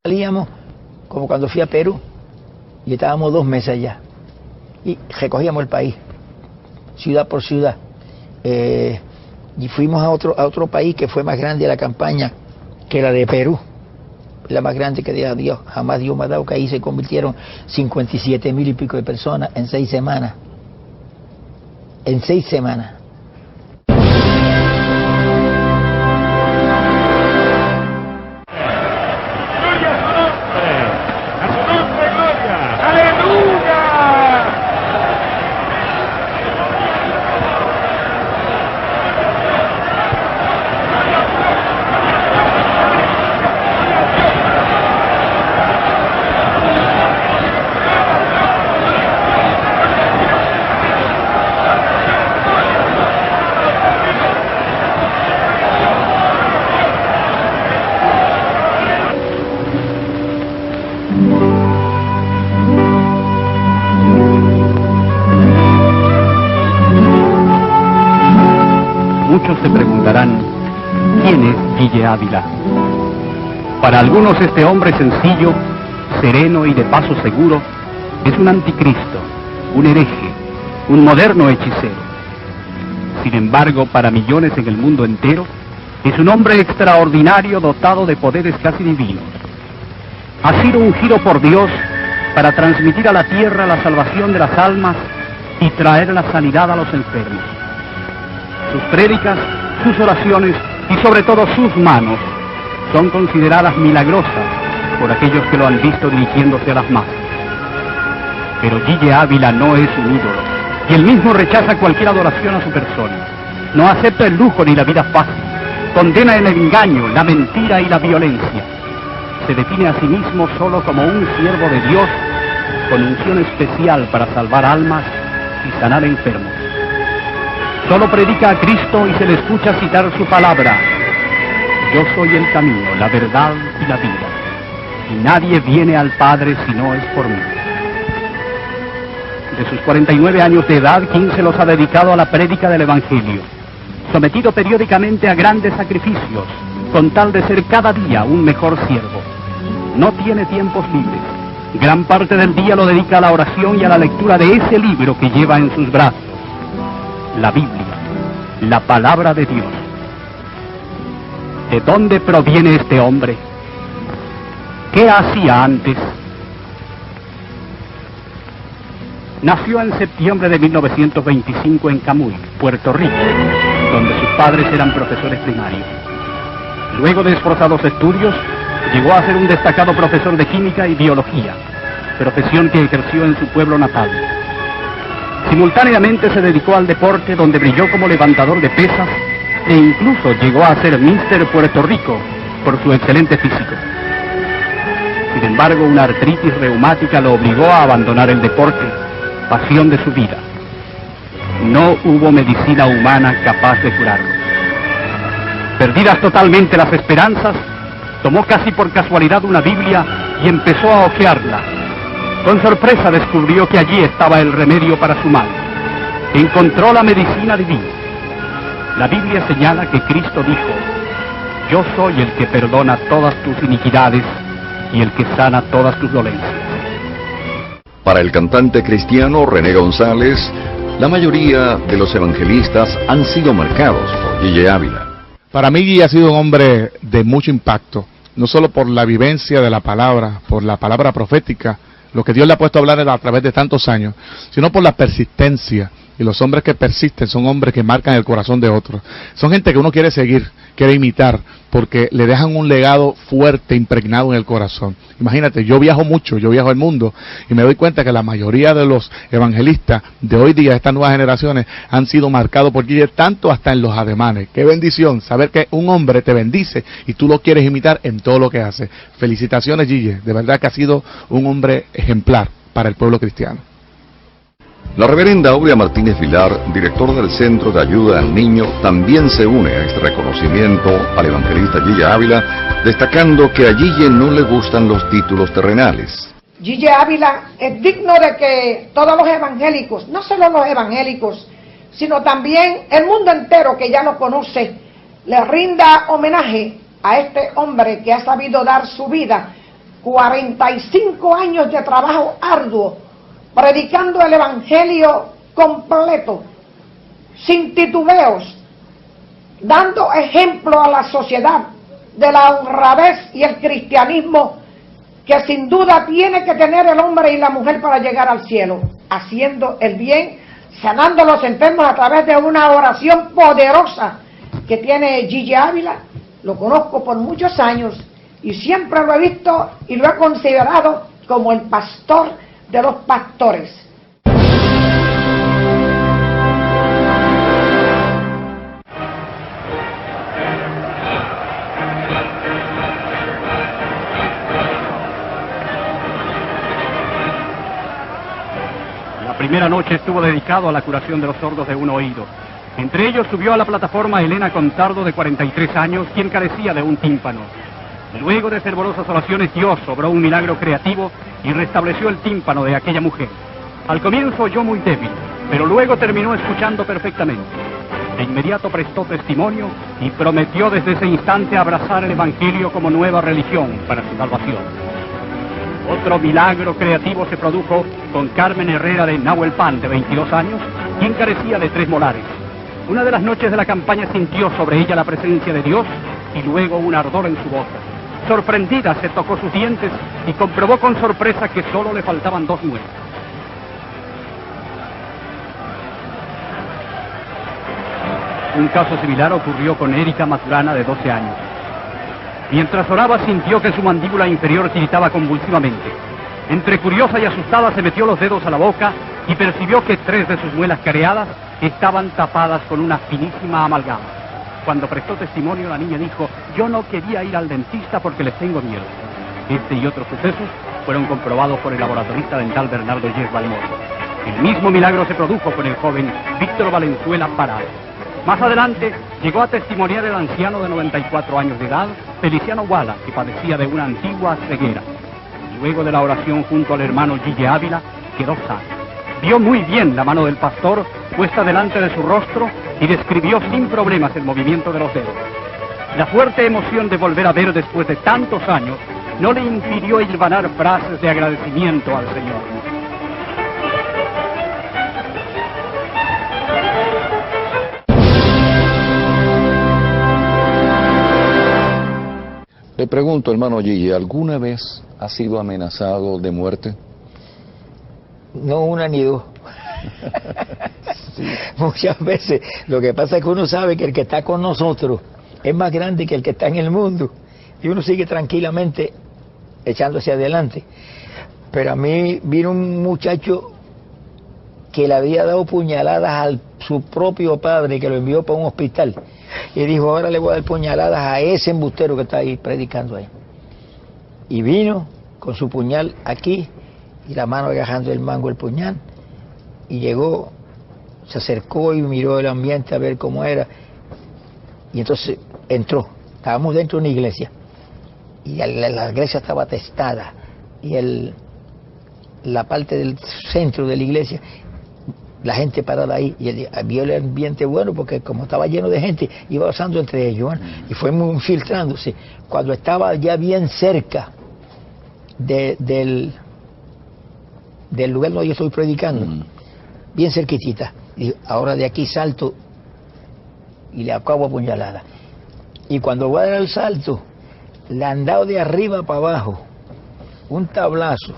Salíamos como cuando fui a Perú y estábamos 2 meses allá y recogíamos el país, ciudad por ciudad. Y fuimos a otro país que fue más grande la campaña que la de Perú, la más grande que Dios jamás Dios me ha dado, que ahí se convirtieron 57,000 y pico de personas en 6 semanas. En 6 semanas. Muchos se preguntarán, ¿quién es Gille Ávila? Para algunos este hombre sencillo, sereno y de paso seguro, es un anticristo, un hereje, un moderno hechicero. Sin embargo, para millones en el mundo entero, es un hombre extraordinario dotado de poderes casi divinos. Ha sido ungido por Dios para transmitir a la tierra la salvación de las almas y traer la sanidad a los enfermos. Sus prédicas, sus oraciones y sobre todo sus manos son consideradas milagrosas por aquellos que lo han visto dirigiéndose a las masas. Pero Gille Ávila no es un ídolo, y él mismo rechaza cualquier adoración a su persona. No acepta el lujo ni la vida fácil, condena el engaño, la mentira y la violencia. Se define a sí mismo solo como un siervo de Dios con unción especial para salvar almas y sanar enfermos. Solo predica a Cristo y se le escucha citar su palabra: yo soy el camino, la verdad y la vida, y nadie viene al Padre si no es por mí. De sus 49 años de edad, 15 los ha dedicado a la prédica del Evangelio, sometido periódicamente a grandes sacrificios, con tal de ser cada día un mejor siervo. No tiene tiempos libres. Gran parte del día lo dedica a la oración y a la lectura de ese libro que lleva en sus brazos, la Biblia, la palabra de Dios. ¿De dónde proviene este hombre? ¿Qué hacía antes? Nació en septiembre de 1925 en Camuy, Puerto Rico, donde sus padres eran profesores primarios. Luego de esforzados estudios, llegó a ser un destacado profesor de química y biología, profesión que ejerció en su pueblo natal. Simultáneamente se dedicó al deporte, donde brilló como levantador de pesas e incluso llegó a ser Mister Puerto Rico por su excelente físico. Sin embargo, una artritis reumática lo obligó a abandonar el deporte, pasión de su vida. No hubo medicina humana capaz de curarlo. Perdidas totalmente las esperanzas, tomó casi por casualidad una Biblia y empezó a hojearla. Con sorpresa descubrió que allí estaba el remedio para su mal. Encontró la medicina divina. La Biblia señala que Cristo dijo: yo soy el que perdona todas tus iniquidades y el que sana todas tus dolencias. Para el cantante cristiano René González, la mayoría de los evangelistas han sido marcados por Gille Ávila. Para mí Gille ha sido un hombre de mucho impacto, no solo por la vivencia de la palabra, por la palabra profética, lo que Dios le ha puesto a hablar a través de tantos años, sino por la persistencia. Y los hombres que persisten son hombres que marcan el corazón de otros. Son gente que uno quiere seguir, quiere imitar, porque le dejan un legado fuerte, impregnado en el corazón. Imagínate, yo viajo mucho, yo viajo el mundo, y me doy cuenta que la mayoría de los evangelistas de hoy día, estas nuevas generaciones, han sido marcados por Gille, tanto hasta en los ademanes. Qué bendición saber que un hombre te bendice y tú lo quieres imitar en todo lo que hace. Felicitaciones, Gille, de verdad que ha sido un hombre ejemplar para el pueblo cristiano. La reverenda Aurea Martínez Vilar, director del Centro de Ayuda al Niño, también se une a este reconocimiento al evangelista Gille Ávila, destacando que a Gille no le gustan los títulos terrenales. Gille Ávila es digno de que todos los evangélicos, no solo los evangélicos, sino también el mundo entero que ya lo conoce, le rinda homenaje a este hombre que ha sabido dar su vida, 45 años de trabajo arduo, predicando el evangelio completo, sin titubeos, dando ejemplo a la sociedad de la honradez y el cristianismo que sin duda tiene que tener el hombre y la mujer para llegar al cielo, haciendo el bien, sanando a los enfermos a través de una oración poderosa que tiene Gille Ávila. Lo conozco por muchos años y siempre lo he visto y lo he considerado como el pastor de los pastores. La primera noche estuvo dedicado a la curación de los sordos de un oído. Entre ellos subió a la plataforma Elena Contardo, de 43 años, quien carecía de un tímpano. Luego de fervorosas oraciones, Dios obró un milagro creativo y restableció el tímpano de aquella mujer. Al comienzo oyó muy débil, pero luego terminó escuchando perfectamente. De inmediato prestó testimonio y prometió desde ese instante abrazar el Evangelio como nueva religión para su salvación. Otro milagro creativo se produjo con Carmen Herrera de Nahuelpan, de 22 años, quien carecía de 3 molares. Una de las noches de la campaña sintió sobre ella la presencia de Dios y luego un ardor en su boca. Sorprendida se tocó sus dientes y comprobó con sorpresa que solo le faltaban 2 muelas. Un caso similar ocurrió con Erika Maturana, de 12 años. Mientras oraba sintió que su mandíbula inferior tiritaba convulsivamente. Entre curiosa y asustada se metió los dedos a la boca y percibió que 3 de sus muelas careadas estaban tapadas con una finísima amalgama. Cuando prestó testimonio, la niña dijo: yo no quería ir al dentista porque les tengo miedo. Este y otros sucesos fueron comprobados por el laboratorista dental Bernardo Yes Balmozo. El mismo milagro se produjo con el joven Víctor Valenzuela Parado. Más adelante llegó a testimoniar el anciano de 94 años de edad, Feliciano Guala, que padecía de una antigua ceguera. Luego de la oración junto al hermano Gille Ávila, quedó sano. Vio muy bien la mano del pastor puesta delante de su rostro y describió sin problemas el movimiento de los dedos. La fuerte emoción de volver a ver después de tantos años no le impidió hilvanar frases de agradecimiento al Señor. Le pregunto, hermano Gille, ¿alguna vez ha sido amenazado de muerte? No una ni dos. Muchas veces. Lo que pasa es que uno sabe que el que está con nosotros es más grande que el que está en el mundo. Y uno sigue tranquilamente echándose adelante. Pero a mí vino un muchacho que le había dado puñaladas a su propio padre, que lo envió para un hospital. Y dijo: ahora le voy a dar puñaladas a ese embustero que está ahí predicando ahí. Y vino con su puñal aquí y la mano agarrando el mango del puñal. Y llegó, se acercó y miró el ambiente a ver cómo era. Y entonces entró. Estábamos dentro de una iglesia. Y la iglesia estaba atestada. Y la parte del centro de la iglesia, la gente parada ahí, y él vio el ambiente bueno, porque como estaba lleno de gente, iba pasando entre ellos, ¿eh? Y fue infiltrándose. Cuando estaba ya bien cerca del lugar donde yo estoy predicando, bien cerquitita, y ahora de aquí salto y le acabo a puñalada. Y cuando voy a dar el salto, le han dado de arriba para abajo un tablazo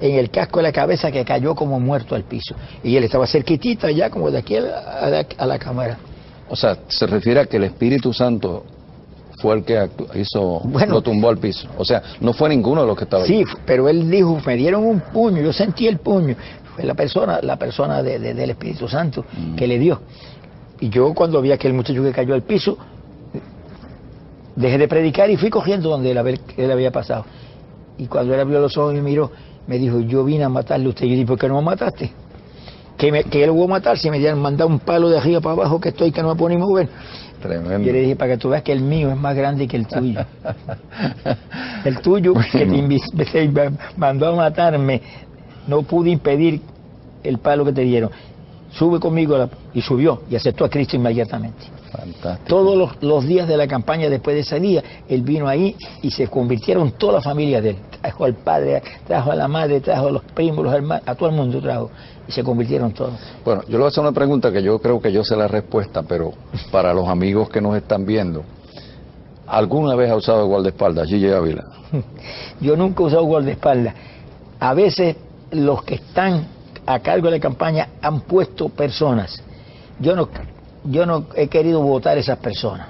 en el casco de la cabeza, que cayó como muerto al piso. Y él estaba cerquitita ya, como de aquí a la cámara. O sea, se refiere a que el Espíritu Santo fue el que lo tumbó al piso. O sea, no fue ninguno de los que estaba sí, allí. Sí, pero él dijo: me dieron un puño, yo sentí el puño. Fue la persona del Espíritu Santo que le dio. Y yo, cuando vi a aquel muchacho que cayó al piso, dejé de predicar y fui corriendo donde él había pasado. Y cuando él abrió los ojos y me miró, me dijo: yo vine a matarle a usted. Yo dije: ¿por qué no me mataste? Que él lo voy a matar si me hubieran mandado un palo de arriba para abajo, que no me puedo ni mover. Tremendo. Yo le dije: para que tú veas que el mío es más grande que el tuyo. El tuyo, que te mandó a matarme, no pude impedir el palo que te dieron. Sube conmigo, y subió y aceptó a Cristo inmediatamente. Fantástico. Todos los días de la campaña, después de ese día, él vino ahí y se convirtieron toda la familia de él. Trajo al padre, trajo a la madre, trajo a los primos, los hermanos, a todo el mundo trajo. Y se convirtieron todos. Bueno, yo le voy a hacer una pregunta que yo creo que yo sé la respuesta, pero para los amigos que nos están viendo, ¿alguna vez ha usado guardaespaldas, Gille Ávila? Yo nunca he usado guardaespaldas. A veces los que están a cargo de la campaña han puesto personas. Yo no he querido votar esas personas,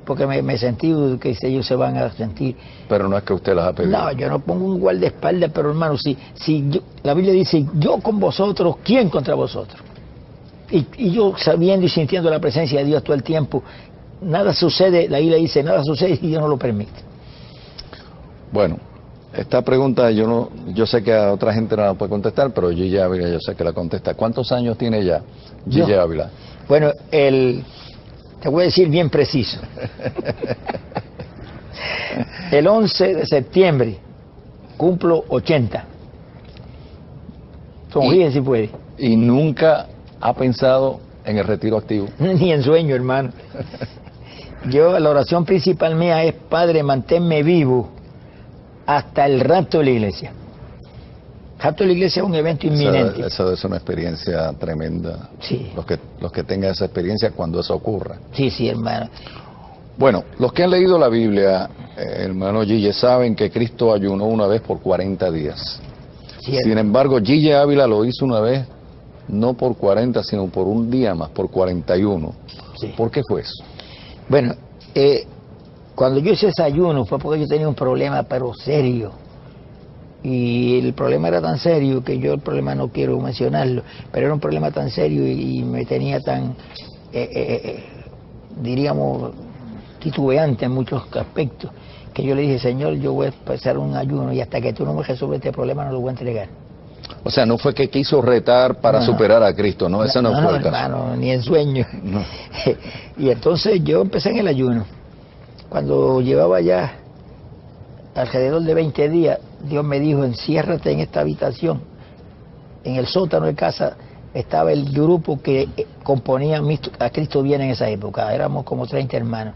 porque me sentí que ellos se van a sentir. Pero no es que usted las ha pedido. No, yo no pongo un guardaespaldas, pero hermano, la Biblia dice: yo con vosotros, ¿quién contra vosotros? Y yo, sabiendo y sintiendo la presencia de Dios todo el tiempo, nada sucede. La Biblia dice: nada sucede si Dios no lo permite. Bueno, esta pregunta yo sé que a otra gente no la puede contestar, pero Gille Ávila yo sé que la contesta. ¿Cuántos años tiene ya Gille Ávila? Bueno, te voy a decir bien preciso. El 11 de septiembre cumplo 80. Sonríe si puede. ¿Y nunca ha pensado en el retiro activo? Ni en sueño, hermano. La oración principal mía es: Padre, manténme vivo hasta el rapto de la iglesia. Rapto de la iglesia es un evento inminente. Eso es una experiencia tremenda. Sí. Los que tengan esa experiencia cuando eso ocurra. Sí, sí, hermano. Bueno, los que han leído la Biblia, hermano Gille, saben que Cristo ayunó una vez por 40 días. Sí, Sin embargo, Gille Ávila lo hizo una vez, no por 40, sino por un día más, por 41. Sí. ¿Por qué fue eso? Bueno, cuando yo hice ese ayuno fue porque yo tenía un problema, pero serio. Y el problema era tan serio que yo el problema no quiero mencionarlo, pero era un problema tan serio y me tenía tan, diríamos, titubeante en muchos aspectos, que yo le dije, Señor, yo voy a empezar un ayuno y hasta que tú no me resuelvas este problema no lo voy a entregar. O sea, no fue que quiso retar para superar a Cristo, ¿no? Ese no fue el caso. Hermano, ni en sueño. No. Y entonces yo empecé en el ayuno. Cuando llevaba ya alrededor de 20 días, Dios me dijo, enciérrate en esta habitación. En el sótano de casa estaba el grupo que componía a Cristo Viene en esa época. Éramos como 30 hermanos.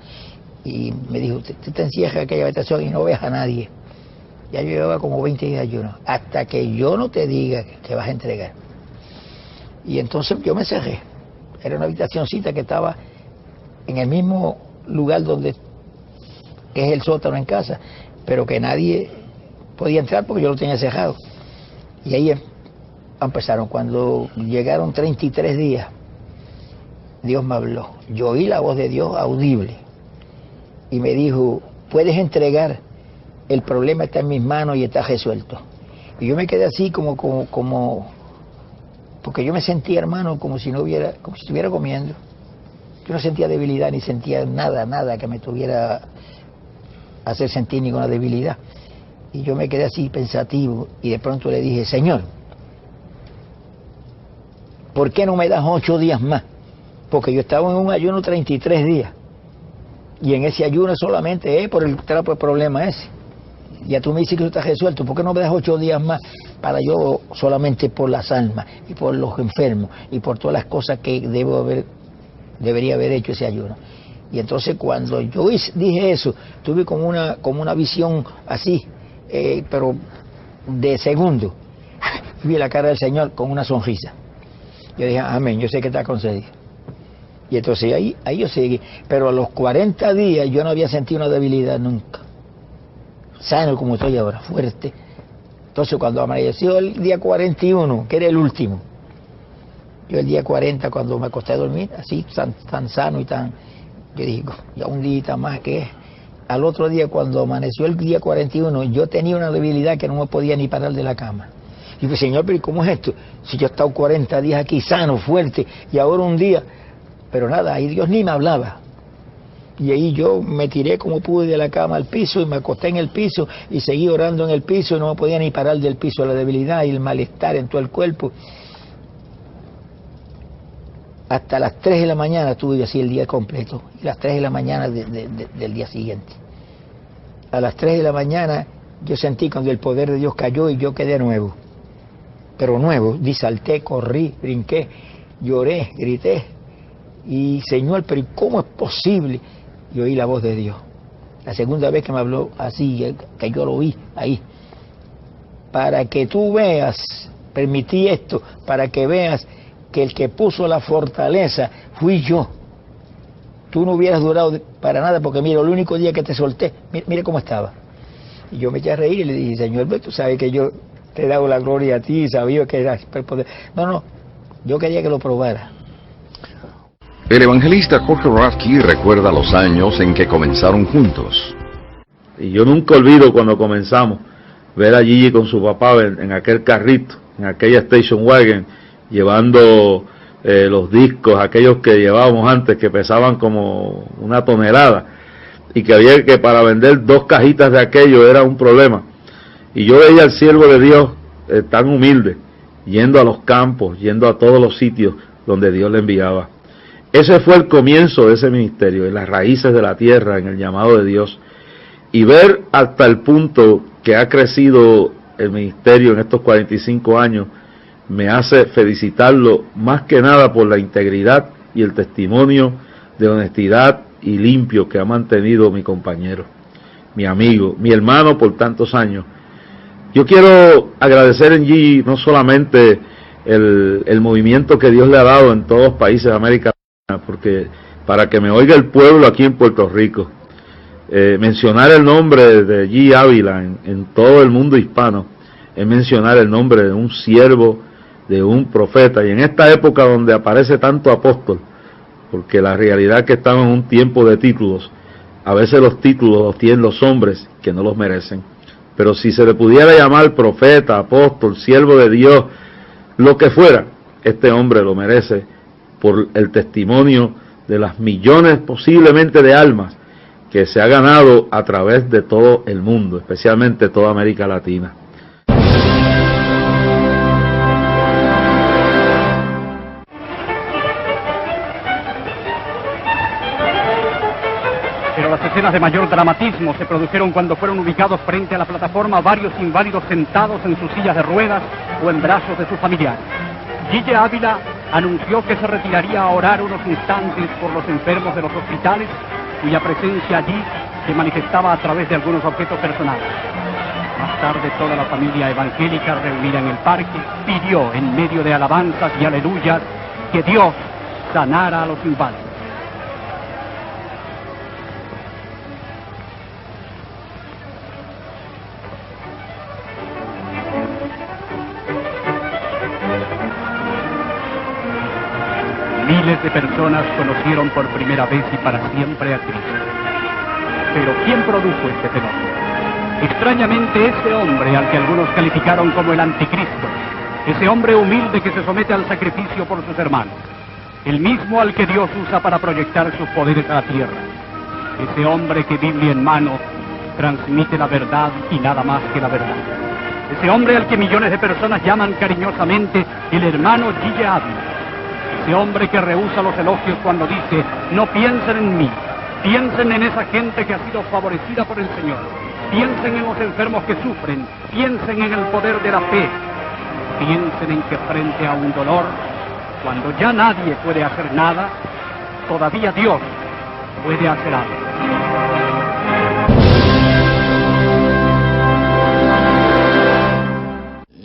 Y me dijo, tú te encierras en aquella habitación y no veas a nadie. Ya yo llevaba como 20 días de ayuno. Hasta que yo no te diga que vas a entregar. Y entonces yo me cerré. Era una habitacioncita que estaba en el mismo lugar donde que es el sótano en casa, pero que nadie podía entrar porque yo lo tenía cerrado. Y ahí empezaron. Cuando llegaron 33 días, Dios me habló. Yo oí la voz de Dios audible y me dijo, puedes entregar, el problema está en mis manos y está resuelto. Y yo me quedé así como porque yo me sentía, hermano, como si estuviera comiendo. Yo no sentía debilidad ni sentía nada que me tuviera hacer sentir ninguna debilidad. Y yo me quedé así pensativo y de pronto le dije, Señor, ¿por qué no me das 8 días más? Porque yo estaba en un ayuno 33 días y en ese ayuno solamente es por el trapo de problema ese. Ya tú me dices que eso está resuelto, ¿por qué no me das 8 días más para yo solamente por las almas y por los enfermos y por todas las cosas que debería haber hecho ese ayuno? Y entonces cuando yo dije eso, tuve como una visión así, pero de segundo. Vi la cara del Señor con una sonrisa. Yo dije, amén, yo sé que está concedido. Y entonces ahí yo seguí. Pero a los 40 días yo no había sentido una debilidad nunca. Sano como estoy ahora, fuerte. Entonces cuando amaneció el día 41, que era el último, yo el día 40 cuando me acosté a dormir, así tan sano y tan... Yo digo, ya un día más que es. Al otro día, cuando amaneció el día 41, yo tenía una debilidad que no me podía ni parar de la cama. Y dije, Señor, pero ¿cómo es esto? Si yo he estado 40 días aquí sano, fuerte, y ahora un día... Pero nada, ahí Dios ni me hablaba. Y ahí yo me tiré como pude de la cama al piso y me acosté en el piso y seguí orando en el piso y no me podía ni parar del piso, la debilidad y el malestar en todo el cuerpo. Hasta las 3 de la mañana tuve así el día completo, y las 3 de la mañana del día siguiente. A las 3 de la mañana yo sentí cuando el poder de Dios cayó y yo quedé nuevo, pero nuevo, salté, corrí, brinqué, lloré, grité, y Señor, pero ¿cómo es posible? Y oí la voz de Dios. La segunda vez que me habló así, que yo lo oí ahí, para que tú veas, permití esto, para que veas que el que puso la fortaleza fui yo. Tú no hubieras durado para nada, porque mira, el único día que te solté, mira cómo estaba. Y yo me eché a reír y le dije, Señor, tú sabes que yo te he dado la gloria a ti, sabía que era poder. No, yo quería que lo probara. El evangelista Jorge Rafki recuerda los años en que comenzaron juntos. Y yo nunca olvido cuando comenzamos, ver a Gigi con su papá en aquel carrito, en aquella station wagon, llevando los discos, aquellos que llevábamos antes, que pesaban como 1 tonelada, y que había que para vender 2 cajitas de aquello era un problema. Y yo veía al siervo de Dios tan humilde, yendo a los campos, yendo a todos los sitios donde Dios le enviaba. Ese fue el comienzo de ese ministerio, en las raíces de la tierra, en el llamado de Dios. Y ver hasta el punto que ha crecido el ministerio en estos 45 años, me hace felicitarlo más que nada por la integridad y el testimonio de honestidad y limpio que ha mantenido mi compañero, mi amigo, mi hermano por tantos años. Yo quiero agradecer en Gigi no solamente el movimiento que Dios le ha dado en todos los países de América Latina, porque para que me oiga el pueblo aquí en Puerto Rico, mencionar el nombre de Gigi Ávila en todo el mundo hispano es mencionar el nombre de un siervo, de un profeta, y en esta época donde aparece tanto apóstol, porque la realidad es que estamos en un tiempo de títulos, a veces los títulos los tienen los hombres que no los merecen, pero si se le pudiera llamar profeta, apóstol, siervo de Dios, lo que fuera, este hombre lo merece por el testimonio de las millones posiblemente de almas que se ha ganado a través de todo el mundo, especialmente toda América Latina. Pero las escenas de mayor dramatismo se produjeron cuando fueron ubicados frente a la plataforma varios inválidos sentados en sus sillas de ruedas o en brazos de sus familiares. Gigi Ávila anunció que se retiraría a orar unos instantes por los enfermos de los hospitales, cuya presencia allí se manifestaba a través de algunos objetos personales. Más tarde, toda la familia evangélica reunida en el parque pidió, en medio de alabanzas y aleluyas, que Dios sanara a los inválidos. Miles de personas conocieron por primera vez y para siempre a Cristo. Pero ¿quién produjo este fenómeno? Extrañamente, ese hombre al que algunos calificaron como el anticristo, ese hombre humilde que se somete al sacrificio por sus hermanos, el mismo al que Dios usa para proyectar sus poderes a la tierra, ese hombre que Biblia en mano transmite la verdad y nada más que la verdad, ese hombre al que millones de personas llaman cariñosamente el hermano Gigi Ávila, ese hombre que rehúsa los elogios cuando dice: no piensen en mí, piensen en esa gente que ha sido favorecida por el Señor, piensen en los enfermos que sufren, piensen en el poder de la fe, piensen en que frente a un dolor, cuando ya nadie puede hacer nada, todavía Dios puede hacer algo.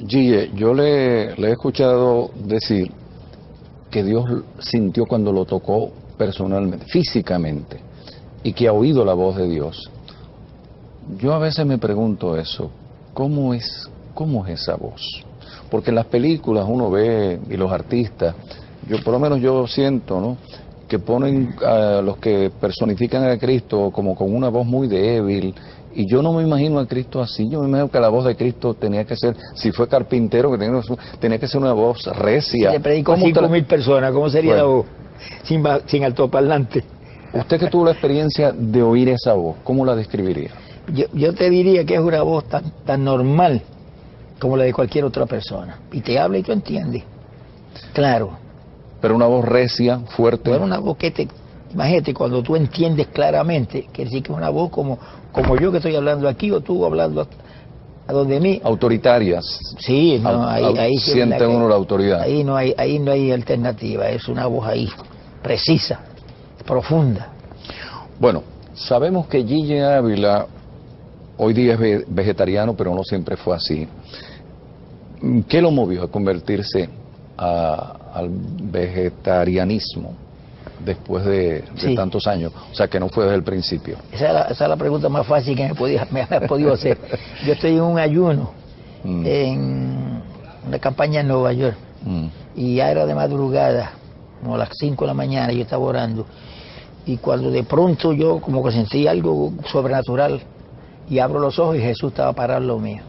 Gigi, yo le he escuchado decir que Dios sintió cuando lo tocó personalmente, físicamente, y que ha oído la voz de Dios. Yo a veces me pregunto eso, ¿cómo es esa voz? Porque en las películas uno ve, y los artistas, por lo menos yo siento, ¿no?, que ponen a los que personifican a Cristo como con una voz muy débil, y yo no me imagino a Cristo así. Yo me imagino que la voz de Cristo tenía que ser, si fue carpintero, que tenía que ser una voz recia. Si le predicó a 5.000 personas, ¿cómo sería la voz? Sin altoparlante. Usted que tuvo la experiencia de oír esa voz, ¿cómo la describiría? Yo te diría que es una voz tan normal como la de cualquier otra persona. Y te habla y tú entiendes. Claro. Pero una voz recia, fuerte. Pero una voz que imagínate, cuando tú entiendes claramente, quiere decir que es una voz como yo que estoy hablando aquí o tú hablando a donde mí. Autoritarias. Sí, no, ahí siente uno la autoridad. Ahí no hay alternativa, es una voz ahí, precisa, profunda. Bueno, sabemos que Gigi Ávila hoy día es vegetariano, pero no siempre fue así. ¿Qué lo movió a convertirse al vegetarianismo después de tantos años? O sea, que no fue desde el principio. Esa es la pregunta más fácil que me ha podido hacer. Yo estoy en un ayuno en una campaña en Nueva York y ya era de madrugada, como a las 5 de la mañana, yo estaba orando, y cuando de pronto yo como que sentí algo sobrenatural y abro los ojos y Jesús estaba parado al lado mío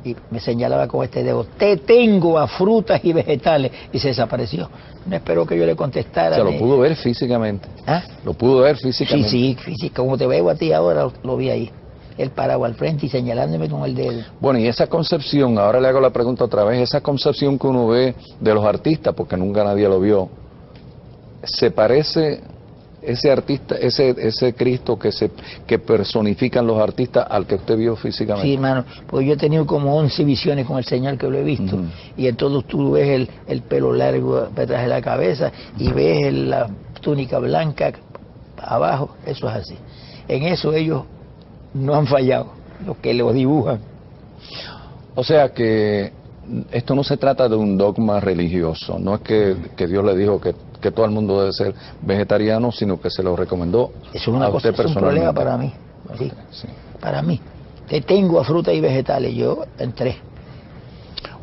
y me señalaba con este dedo: te tengo a frutas y vegetales, y se desapareció. No esperó que yo le contestara. O sea, lo pudo ver físicamente. ¿Ah? Lo pudo ver físicamente. Sí, como te veo a ti ahora, lo vi ahí. Él paraba al frente y señalándome con el dedo. Bueno, y esa concepción, ahora le hago la pregunta otra vez, esa concepción que uno ve de los artistas, porque nunca nadie lo vio, ¿se parece ese artista, ese Cristo que personifican los artistas al que usted vio físicamente? Sí, hermano, porque yo he tenido como 11 visiones con el Señor que lo he visto, y entonces tú ves el pelo largo detrás de la cabeza y ves la túnica blanca abajo, eso es así. En eso ellos no han fallado, los que lo dibujan. O sea que esto no se trata de un dogma religioso, no es que Dios le dijo que todo el mundo debe ser vegetariano, sino que se lo recomendó Eso es una a cosa, usted es un personalmente. problema para mí, sí, para mí. Te tengo a frutas y vegetales, yo entré.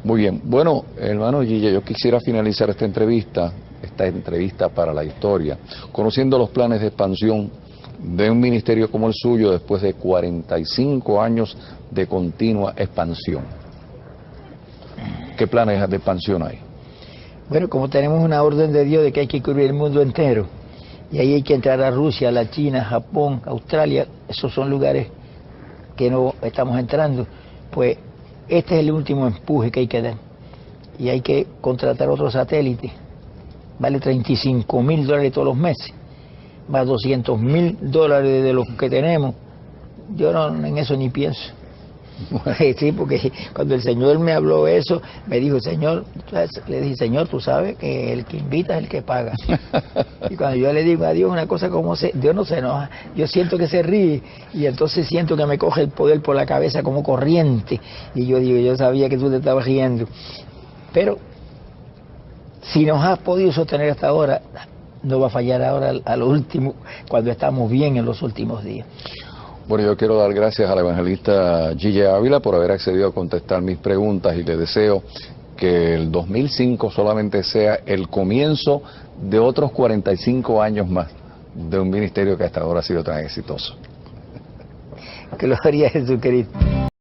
Muy bien. Bueno, hermano Gille, yo quisiera finalizar esta entrevista para la historia, conociendo los planes de expansión de un ministerio como el suyo después de 45 años de continua expansión. ¿Qué planes de expansión hay? Bueno, como tenemos una orden de Dios de que hay que cubrir el mundo entero, y ahí hay que entrar a Rusia, a la China, Japón, Australia, esos son lugares que no estamos entrando, pues este es el último empuje que hay que dar. Y hay que contratar otro satélite, vale $35,000 todos los meses, más $200,000 de los que tenemos. Yo no, en eso ni pienso. Sí, porque cuando el Señor me habló eso, me dijo, Señor, le dije, Señor, tú sabes que el que invita es el que paga. Y cuando yo le digo a Dios una cosa como Dios no se enoja, yo siento que se ríe, y entonces siento que me coge el poder por la cabeza como corriente, y yo digo, yo sabía que tú te estabas riendo. Pero si nos has podido sostener hasta ahora, no va a fallar ahora a lo último, cuando estamos bien en los últimos días. Bueno, yo quiero dar gracias al evangelista Gille Ávila por haber accedido a contestar mis preguntas, y le deseo que el 2005 solamente sea el comienzo de otros 45 años más de un ministerio que hasta ahora ha sido tan exitoso. Gloria a Jesucristo.